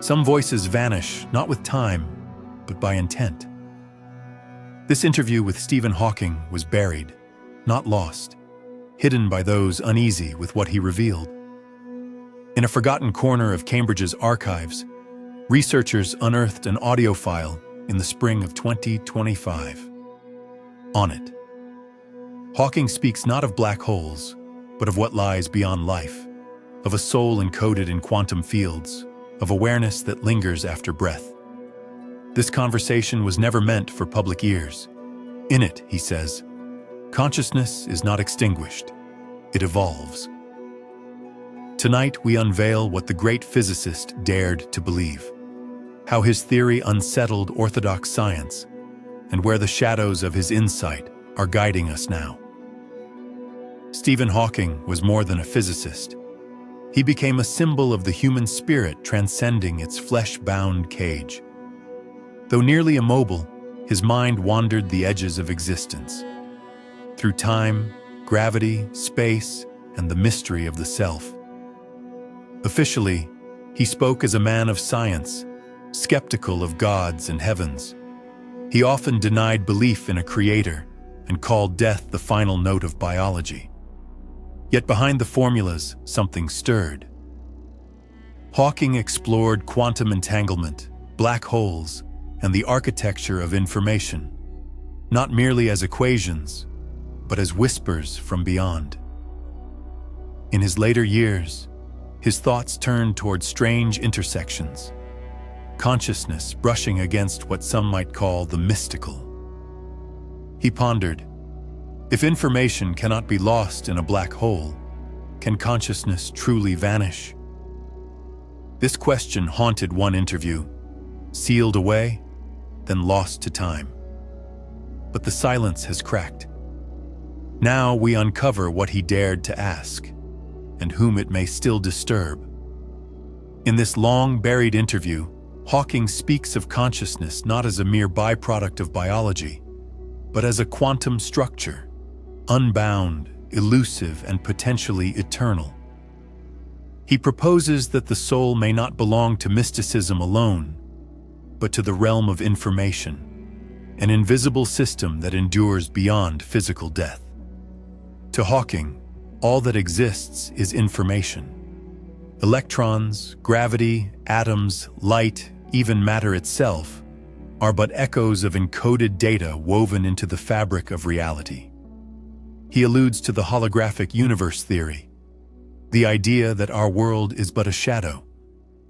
Some voices vanish not with time, but by intent. This interview with Stephen Hawking was buried, not lost, hidden by those uneasy with what he revealed. In a forgotten corner of Cambridge's archives, researchers unearthed an audio file in the spring of 2025. On it, Hawking speaks not of black holes, but of what lies beyond life, of a soul encoded in quantum fields, of awareness that lingers after breath. This conversation was never meant for public ears. In it, he says, consciousness is not extinguished, it evolves. Tonight we unveil what the great physicist dared to believe, how his theory unsettled orthodox science, and where the shadows of his insight are guiding us now. Stephen Hawking was more than a physicist. He became a symbol of the human spirit transcending its flesh-bound cage. Though nearly immobile, his mind wandered the edges of existence. Through time, gravity, space, and the mystery of the self. Officially, he spoke as a man of science, skeptical of gods and heavens. He often denied belief in a creator and called death the final note of biology. Yet behind the formulas, something stirred. Hawking explored quantum entanglement, black holes, and the architecture of information, not merely as equations, but as whispers from beyond. In his later years, his thoughts turned toward strange intersections, consciousness brushing against what some might call the mystical. He pondered, if information cannot be lost in a black hole, can consciousness truly vanish? This question haunted one interview, sealed away, then lost to time. But the silence has cracked. Now we uncover what he dared to ask, and whom it may still disturb. In this long-buried interview, Hawking speaks of consciousness not as a mere byproduct of biology, but as a quantum structure, unbound, elusive, and potentially eternal. He proposes that the soul may not belong to mysticism alone, but to the realm of information, an invisible system that endures beyond physical death. To Hawking, all that exists is information. Electrons, gravity, atoms, light, even matter itself, are but echoes of encoded data woven into the fabric of reality. He alludes to the holographic universe theory, the idea that our world is but a shadow,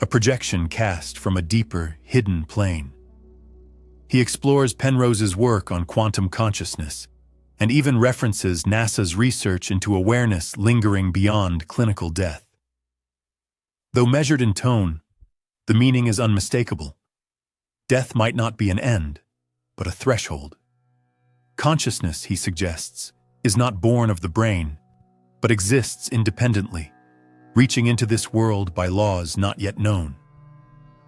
a projection cast from a deeper, hidden plane. He explores Penrose's work on quantum consciousness, and even references NASA's research into awareness lingering beyond clinical death. Though measured in tone, the meaning is unmistakable. Death might not be an end, but a threshold. Consciousness, he suggests, is not born of the brain, but exists independently, reaching into this world by laws not yet known.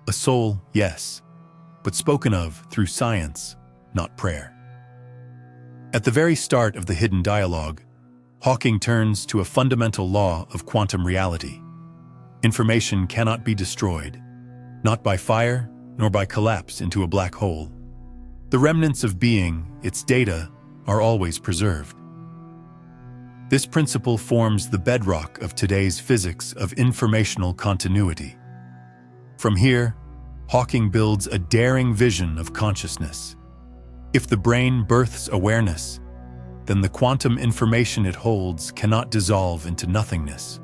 A soul, yes, but spoken of through science, not prayer. At the very start of the hidden dialogue, Hawking turns to a fundamental law of quantum reality. Information cannot be destroyed, not by fire nor by collapse into a black hole. The remnants of being, its data, are always preserved. This principle forms the bedrock of today's physics of informational continuity. From here, Hawking builds a daring vision of consciousness. If the brain births awareness, then the quantum information it holds cannot dissolve into nothingness.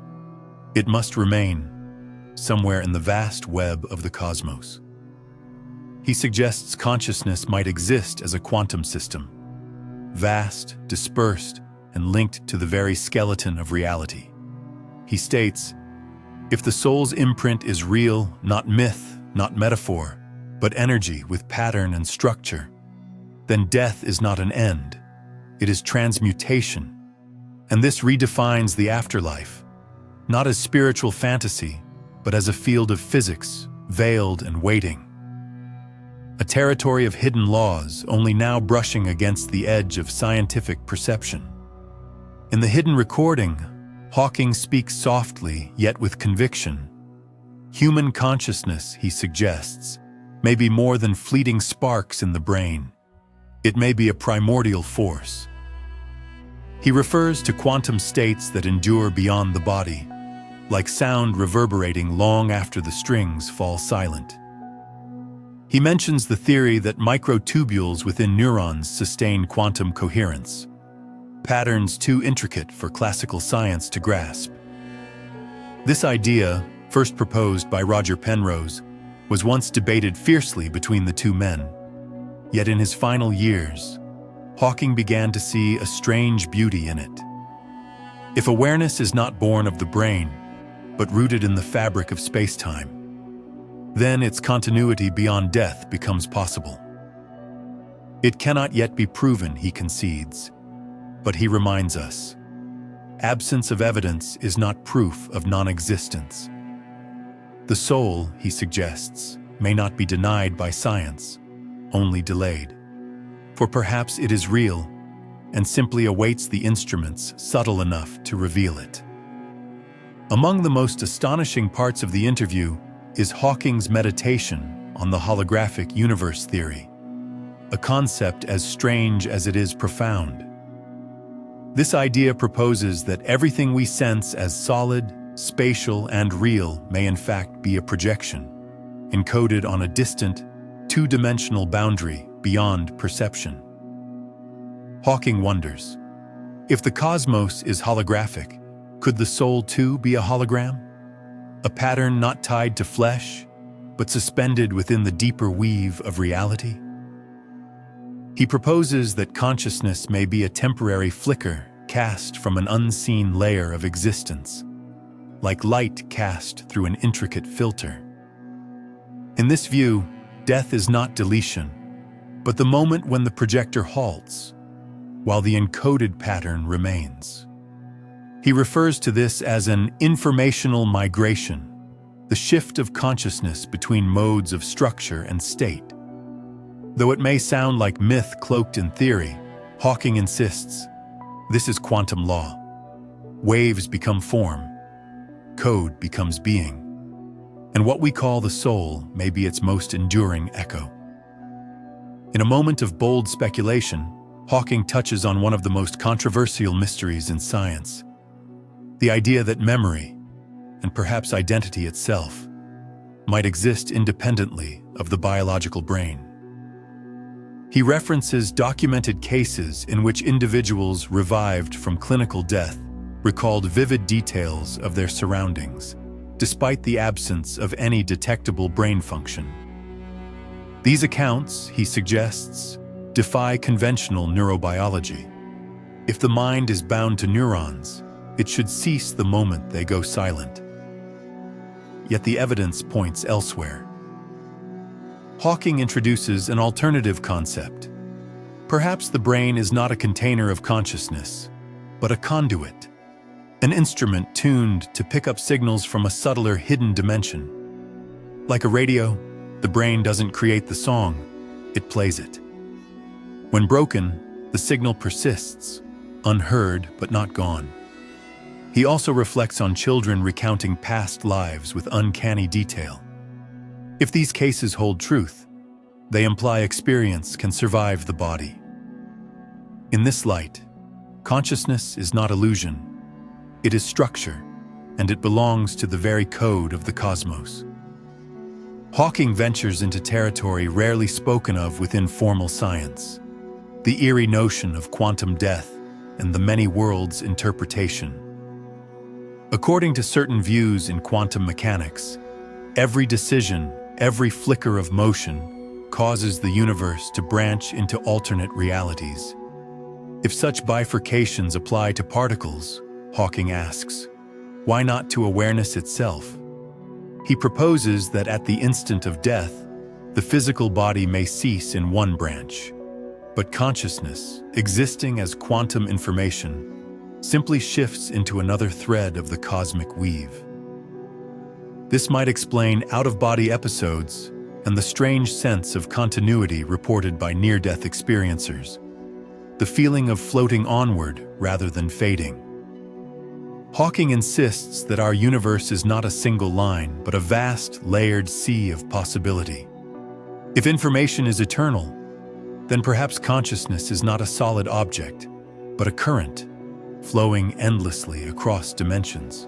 It must remain somewhere in the vast web of the cosmos. He suggests consciousness might exist as a quantum system, vast, dispersed, and linked to the very skeleton of reality. He states, if the soul's imprint is real, not myth, not metaphor, but energy with pattern and structure, then death is not an end, it is transmutation. And this redefines the afterlife, not as spiritual fantasy, but as a field of physics, veiled and waiting. A territory of hidden laws only now brushing against the edge of scientific perception. In the hidden recording, Hawking speaks softly yet with conviction. Human consciousness, he suggests, may be more than fleeting sparks in the brain. It may be a primordial force. He refers to quantum states that endure beyond the body, like sound reverberating long after the strings fall silent. He mentions the theory that microtubules within neurons sustain quantum coherence, patterns too intricate for classical science to grasp. This idea, first proposed by Roger Penrose, was once debated fiercely between the two men. Yet in his final years, Hawking began to see a strange beauty in it. If awareness is not born of the brain, but rooted in the fabric of space-time, then its continuity beyond death becomes possible. It cannot yet be proven, he concedes, but he reminds us, absence of evidence is not proof of non-existence. The soul, he suggests, may not be denied by science, only delayed. For perhaps it is real and simply awaits the instruments subtle enough to reveal it. Among the most astonishing parts of the interview is Hawking's meditation on the holographic universe theory, a concept as strange as it is profound. This idea proposes that everything we sense as solid, spatial, and real may in fact be a projection, encoded on a distant, two-dimensional boundary beyond perception. Hawking wonders, if the cosmos is holographic, could the soul too be a hologram? A pattern not tied to flesh, but suspended within the deeper weave of reality? He proposes that consciousness may be a temporary flicker cast from an unseen layer of existence, like light cast through an intricate filter. In this view, death is not deletion, but the moment when the projector halts, while the encoded pattern remains. He refers to this as an informational migration, the shift of consciousness between modes of structure and state. Though it may sound like myth cloaked in theory, Hawking insists, this is quantum law. Waves become form, code becomes being, and what we call the soul may be its most enduring echo. In a moment of bold speculation, Hawking touches on one of the most controversial mysteries in science, the idea that memory, and perhaps identity itself, might exist independently of the biological brain. He references documented cases in which individuals revived from clinical death recalled vivid details of their surroundings, despite the absence of any detectable brain function. These accounts, he suggests, defy conventional neurobiology. If the mind is bound to neurons, it should cease the moment they go silent. Yet the evidence points elsewhere. Hawking introduces an alternative concept. Perhaps the brain is not a container of consciousness, but a conduit, an instrument tuned to pick up signals from a subtler hidden dimension. Like a radio, the brain doesn't create the song, it plays it. When broken, the signal persists, unheard but not gone. He also reflects on children recounting past lives with uncanny detail. If these cases hold truth, they imply experience can survive the body. In this light, consciousness is not illusion. It is structure, and it belongs to the very code of the cosmos. Hawking ventures into territory rarely spoken of within formal science, the eerie notion of quantum death and the many worlds interpretation. According to certain views in quantum mechanics, every decision, every flicker of motion causes the universe to branch into alternate realities. If such bifurcations apply to particles, Hawking asks, why not to awareness itself? He proposes that at the instant of death, the physical body may cease in one branch, but consciousness, existing as quantum information, simply shifts into another thread of the cosmic weave. This might explain out-of-body episodes and the strange sense of continuity reported by near-death experiencers, the feeling of floating onward rather than fading. Hawking insists that our universe is not a single line, but a vast, layered sea of possibility. If information is eternal, then perhaps consciousness is not a solid object, but a current, flowing endlessly across dimensions.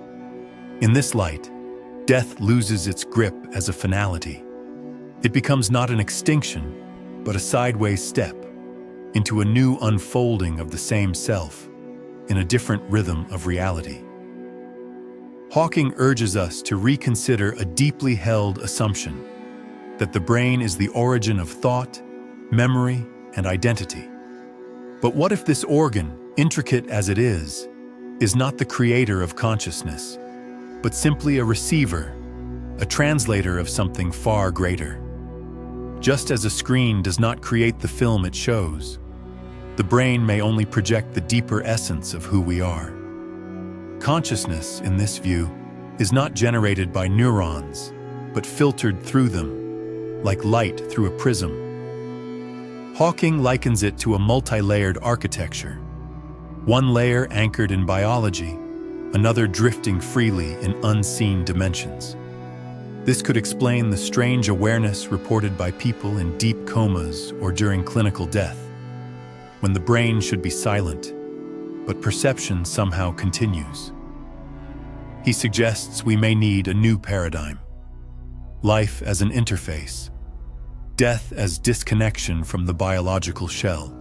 In this light, death loses its grip as a finality. It becomes not an extinction, but a sideways step into a new unfolding of the same self, in a different rhythm of reality. Hawking urges us to reconsider a deeply held assumption that the brain is the origin of thought, memory, and identity. But what if this organ, intricate as it is not the creator of consciousness, but simply a receiver, a translator of something far greater? Just as a screen does not create the film it shows, the brain may only project the deeper essence of who we are. Consciousness, in this view, is not generated by neurons, but filtered through them, like light through a prism. Hawking likens it to a multi-layered architecture, one layer anchored in biology, another drifting freely in unseen dimensions. This could explain the strange awareness reported by people in deep comas or during clinical death, when the brain should be silent, but perception somehow continues. He suggests we may need a new paradigm. Life as an interface, death as disconnection from the biological shell.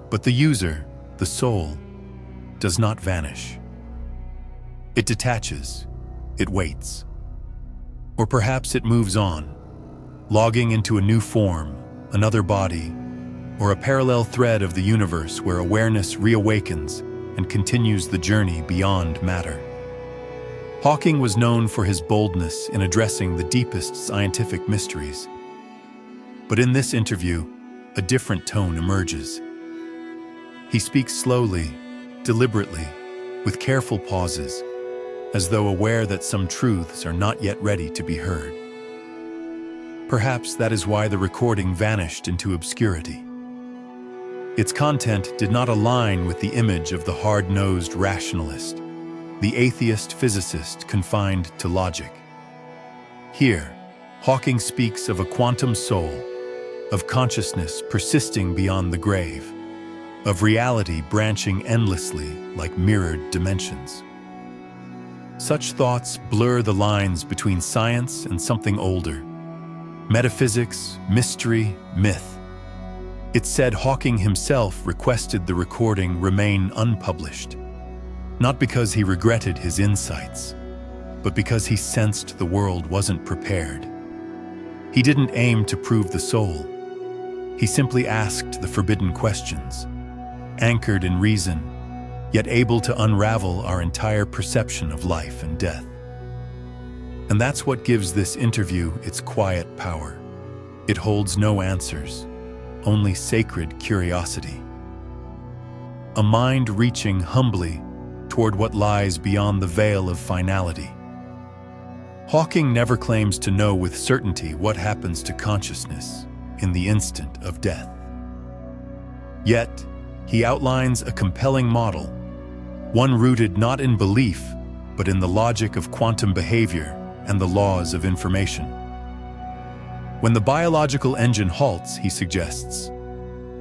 But the user, the soul, does not vanish. It detaches, it waits. Or perhaps it moves on, logging into a new form, another body, or a parallel thread of the universe where awareness reawakens and continues the journey beyond matter. Hawking was known for his boldness in addressing the deepest scientific mysteries. But in this interview, a different tone emerges. He speaks slowly, deliberately, with careful pauses, as though aware that some truths are not yet ready to be heard. Perhaps that is why the recording vanished into obscurity. Its content did not align with the image of the hard-nosed rationalist, the atheist physicist confined to logic. Here, Hawking speaks of a quantum soul, of consciousness persisting beyond the grave, of reality branching endlessly like mirrored dimensions. Such thoughts blur the lines between science and something older, metaphysics, mystery, myth. It's said Hawking himself requested the recording remain unpublished, not because he regretted his insights, but because he sensed the world wasn't prepared. He didn't aim to prove the soul. He simply asked the forbidden questions, anchored in reason, yet able to unravel our entire perception of life and death. And that's what gives this interview its quiet power. It holds no answers, only sacred curiosity. A mind reaching humbly toward what lies beyond the veil of finality. Hawking never claims to know with certainty what happens to consciousness in the instant of death. Yet, he outlines a compelling model, one rooted not in belief, but in the logic of quantum behavior and the laws of information. When the biological engine halts, he suggests,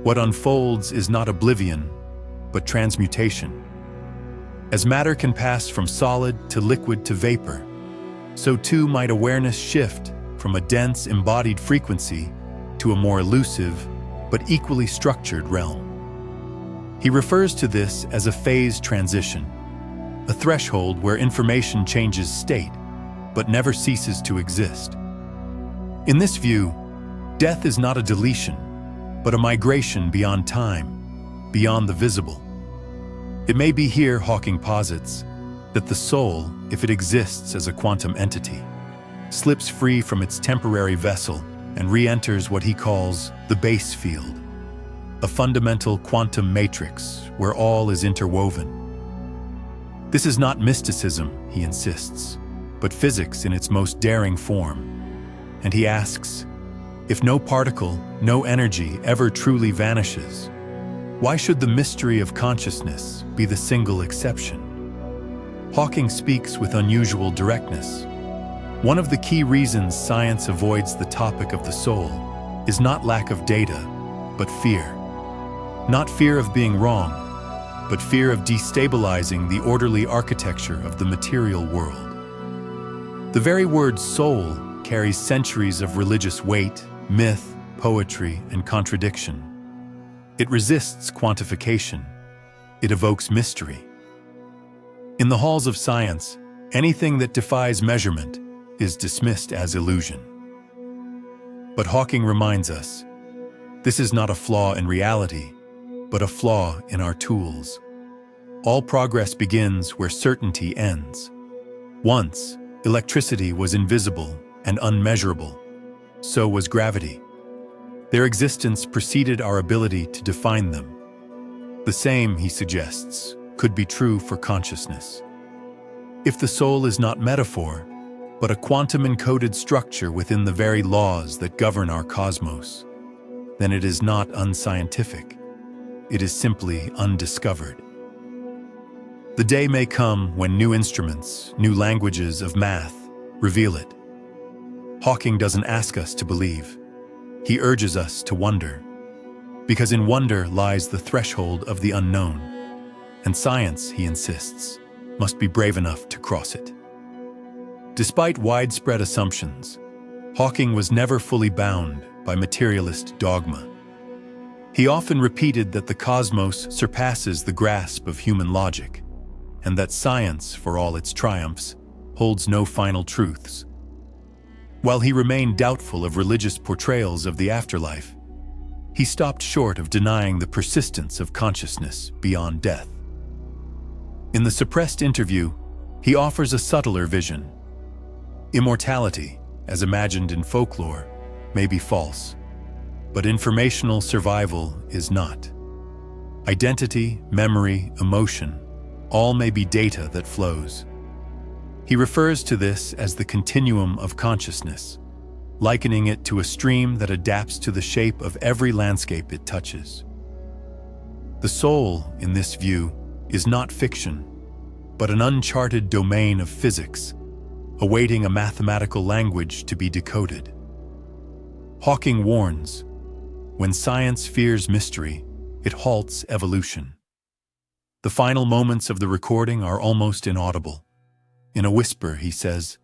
what unfolds is not oblivion, but transmutation. As matter can pass from solid to liquid to vapor, so too might awareness shift from a dense embodied frequency to a more elusive but equally structured realm. He refers to this as a phase transition, a threshold where information changes state but never ceases to exist. In this view, death is not a deletion, but a migration beyond time, beyond the visible. It may be here, Hawking posits, that the soul, if it exists as a quantum entity, slips free from its temporary vessel and re-enters what he calls the base field, a fundamental quantum matrix where all is interwoven. This is not mysticism, he insists, but physics in its most daring form. And he asks, if no particle, no energy ever truly vanishes, why should the mystery of consciousness be the single exception? Hawking speaks with unusual directness. One of the key reasons science avoids the topic of the soul is not lack of data, but fear. Not fear of being wrong, but fear of destabilizing the orderly architecture of the material world. The very word soul carries centuries of religious weight, myth, poetry, and contradiction. It resists quantification. It evokes mystery. In the halls of science, anything that defies measurement is dismissed as illusion. But Hawking reminds us, this is not a flaw in reality, but a flaw in our tools. All progress begins where certainty ends. Once, electricity was invisible and unmeasurable. So was gravity. Their existence preceded our ability to define them. The same, he suggests, could be true for consciousness. If the soul is not metaphor, but a quantum-encoded structure within the very laws that govern our cosmos, then it is not unscientific. It is simply undiscovered. The day may come when new instruments, new languages of math, reveal it. Hawking doesn't ask us to believe. He urges us to wonder. Because in wonder lies the threshold of the unknown. And science, he insists, must be brave enough to cross it. Despite widespread assumptions, Hawking was never fully bound by materialist dogma. He often repeated that the cosmos surpasses the grasp of human logic, and that science, for all its triumphs, holds no final truths. While he remained doubtful of religious portrayals of the afterlife, he stopped short of denying the persistence of consciousness beyond death. In the suppressed interview, he offers a subtler vision. Immortality, as imagined in folklore, may be false, but informational survival is not. Identity, memory, emotion, all may be data that flows. He refers to this as the continuum of consciousness, likening it to a stream that adapts to the shape of every landscape it touches. The soul, in this view, is not fiction, but an uncharted domain of physics, awaiting a mathematical language to be decoded. Hawking warns, when science fears mystery, it halts evolution. The final moments of the recording are almost inaudible. In a whisper, he says,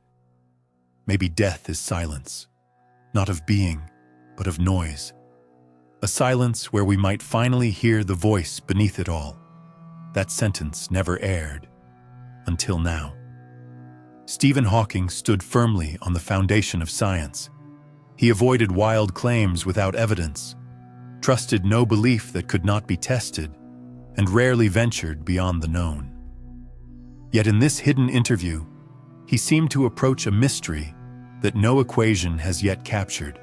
"Maybe death is silence, not of being, but of noise. A silence where we might finally hear the voice beneath it all." That sentence never aired, until now. Stephen Hawking stood firmly on the foundation of science. He avoided wild claims without evidence, trusted no belief that could not be tested, and rarely ventured beyond the known. Yet in this hidden interview, he seemed to approach a mystery that no equation has yet captured,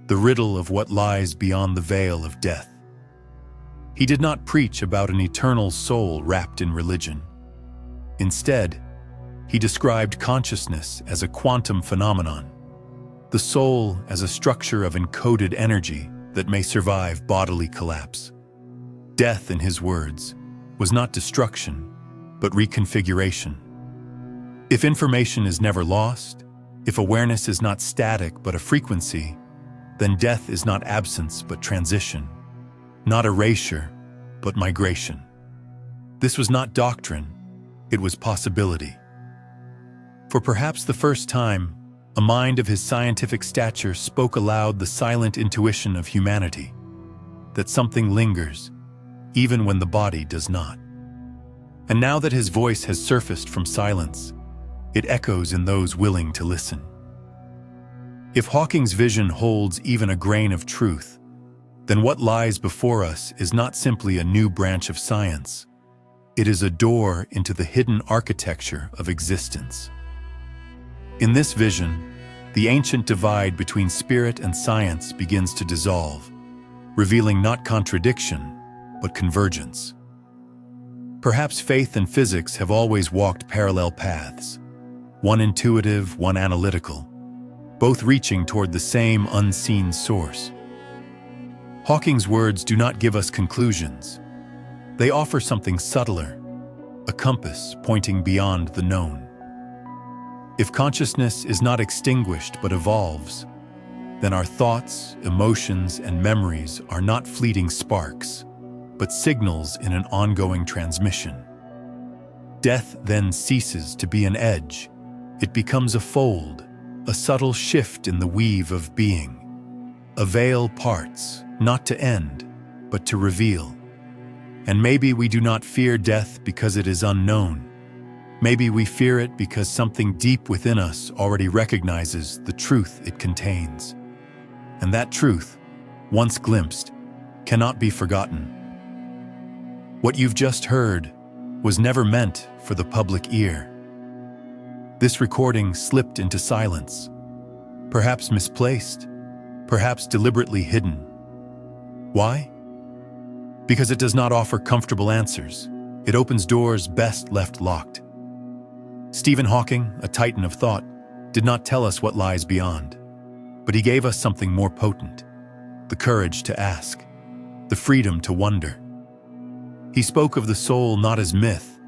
the riddle of what lies beyond the veil of death. He did not preach about an eternal soul wrapped in religion. Instead, he described consciousness as a quantum phenomenon, the soul as a structure of encoded energy that may survive bodily collapse. Death, in his words, was not destruction, but reconfiguration. If information is never lost, if awareness is not static but a frequency, then death is not absence but transition, not erasure but migration. This was not doctrine, it was possibility. For perhaps the first time, a mind of his scientific stature spoke aloud the silent intuition of humanity, that something lingers, even when the body does not. And now that his voice has surfaced from silence, it echoes in those willing to listen. If Hawking's vision holds even a grain of truth, then what lies before us is not simply a new branch of science. It is a door into the hidden architecture of existence. In this vision, the ancient divide between spirit and science begins to dissolve, revealing not contradiction, but convergence. Perhaps faith and physics have always walked parallel paths, one intuitive, one analytical, both reaching toward the same unseen source. Hawking's words do not give us conclusions. They offer something subtler, a compass pointing beyond the known. If consciousness is not extinguished but evolves, then our thoughts, emotions, and memories are not fleeting sparks, but signals in an ongoing transmission. Death then ceases to be an edge. It becomes a fold, a subtle shift in the weave of being. A veil parts, not to end, but to reveal. And maybe we do not fear death because it is unknown. Maybe we fear it because something deep within us already recognizes the truth it contains. And that truth, once glimpsed, cannot be forgotten. What you've just heard was never meant for the public ear. This recording slipped into silence, perhaps misplaced, perhaps deliberately hidden. Why? Because it does not offer comfortable answers. It opens doors best left locked. Stephen Hawking, a titan of thought, did not tell us what lies beyond, but he gave us something more potent: the courage to ask, the freedom to wonder. He spoke of the soul not as myth,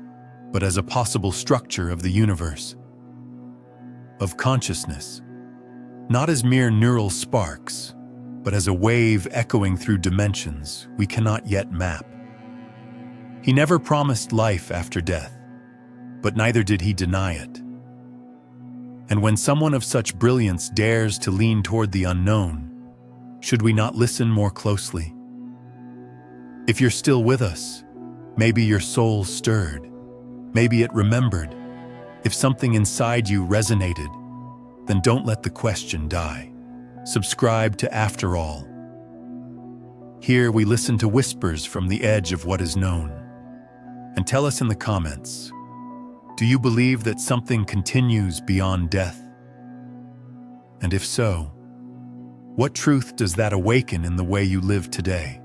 but as a possible structure of the universe, of consciousness, not as mere neural sparks, but as a wave echoing through dimensions we cannot yet map. He never promised life after death, but neither did he deny it. And when someone of such brilliance dares to lean toward the unknown, should we not listen more closely? If you're still with us, maybe your soul stirred, maybe it remembered. If something inside you resonated, then don't let the question die. Subscribe to After All. Here we listen to whispers from the edge of what is known. And tell us in the comments, do you believe that something continues beyond death? And if so, what truth does that awaken in the way you live today?